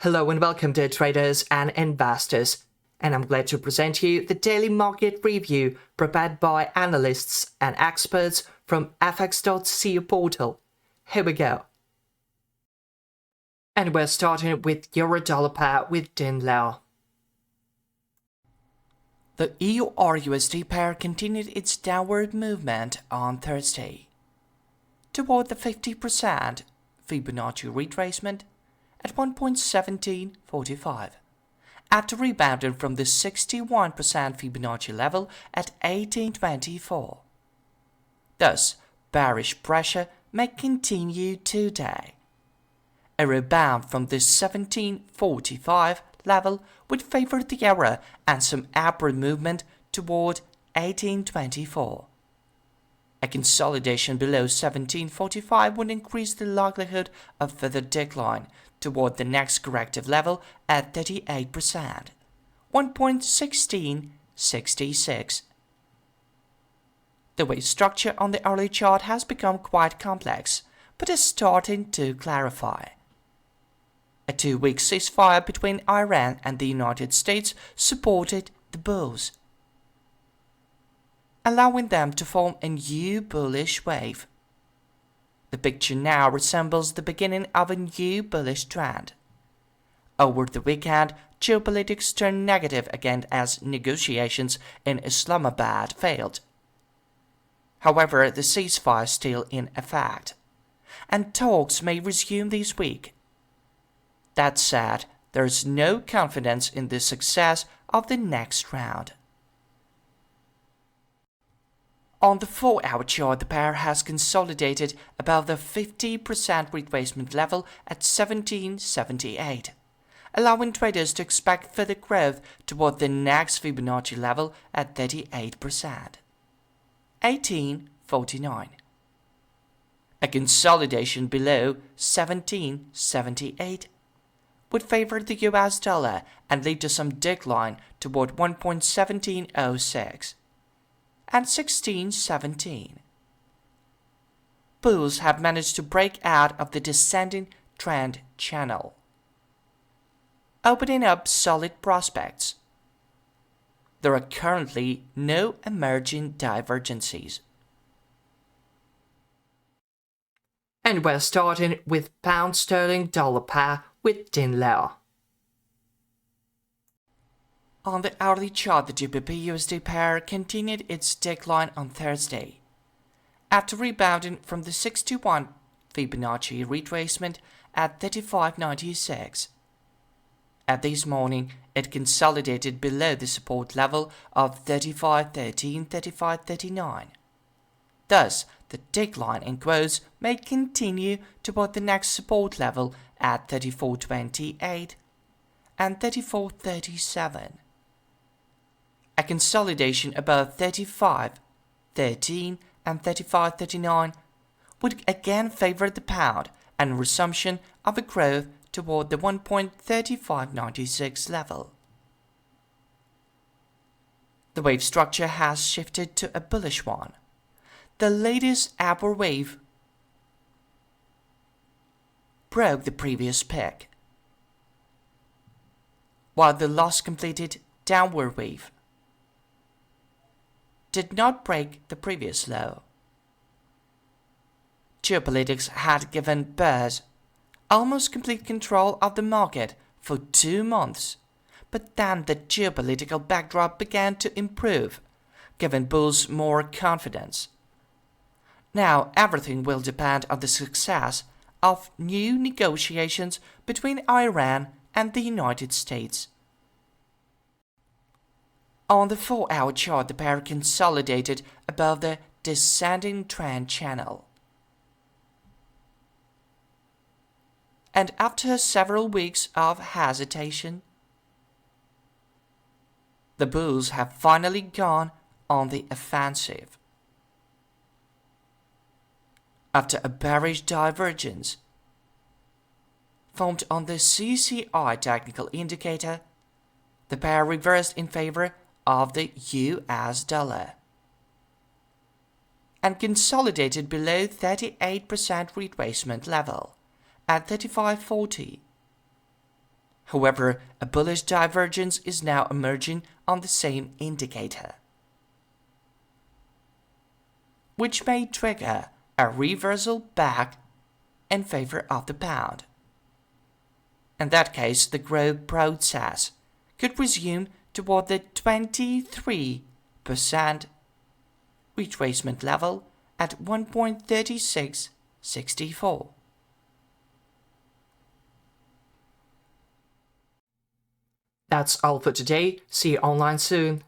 Hello and welcome to traders and investors, and I'm glad to present you the daily market review prepared by analysts and experts from fx.co portal. Here we go. And we're starting with euro-dollar pair with Din Lao. The EURUSD pair continued its downward movement on Thursday toward the 50% Fibonacci retracement at 1.1745, after rebounding from the 61% Fibonacci level at 1824. Thus, bearish pressure may continue today. A rebound from the 1745 level would favor the euro and some upward movement toward 1824. A consolidation below 1745 would increase the likelihood of further decline toward the next corrective level at 38%, 1.1666. The wave structure on the early chart has become quite complex, but is starting to clarify. A 2-week ceasefire between Iran and the United States supported the bulls, allowing them to form a new bullish wave. The picture now resembles the beginning of a new bullish trend. Over the weekend, geopolitics turned negative again as negotiations in Islamabad failed. However, the ceasefire is still in effect, and talks may resume this week. That said, there is no confidence in the success of the next round. On the 4-hour chart, the pair has consolidated above the 50% retracement level at 1778, allowing traders to expect further growth toward the next Fibonacci level at 38%, 1849. A consolidation below 1778 would favor the US dollar and lead to some decline toward 1.1706. and 1617. Bulls have managed to break out of the descending trend channel, opening up solid prospects. There are currently no emerging divergences. And we're starting with pound sterling dollar pair with Din Lao. On the hourly chart, the GBPUSD pair continued its decline on Thursday, after rebounding from the 61 Fibonacci retracement at 35.96. At this morning, it consolidated below the support level of 35.13, 35.39. Thus, the decline in quotes may continue toward the next support level at 34.28 and 34.37. A consolidation above 35.13 and 35.39 would again favor the pound and resumption of a growth toward the 1.3596 level. The wave structure has shifted to a bullish one. The latest upward wave broke the previous peak, while the last completed downward wave did not break the previous low. Geopolitics had given bears almost complete control of the market for 2 months, but then the geopolitical backdrop began to improve, giving bulls more confidence. Now everything will depend on the success of new negotiations between Iran and the United States. On the 4-hour chart, the pair consolidated above the descending trend channel. And after several weeks of hesitation, the bulls have finally gone on the offensive. After a bearish divergence formed on the CCI technical indicator, the pair reversed in favor of the US dollar and consolidated below 38% retracement level at 35.40. However, a bullish divergence is now emerging on the same indicator, which may trigger a reversal back in favor of the pound. In that case, the growth process could resume toward the 23% retracement level at 1.3664. That's all for today. See you online soon.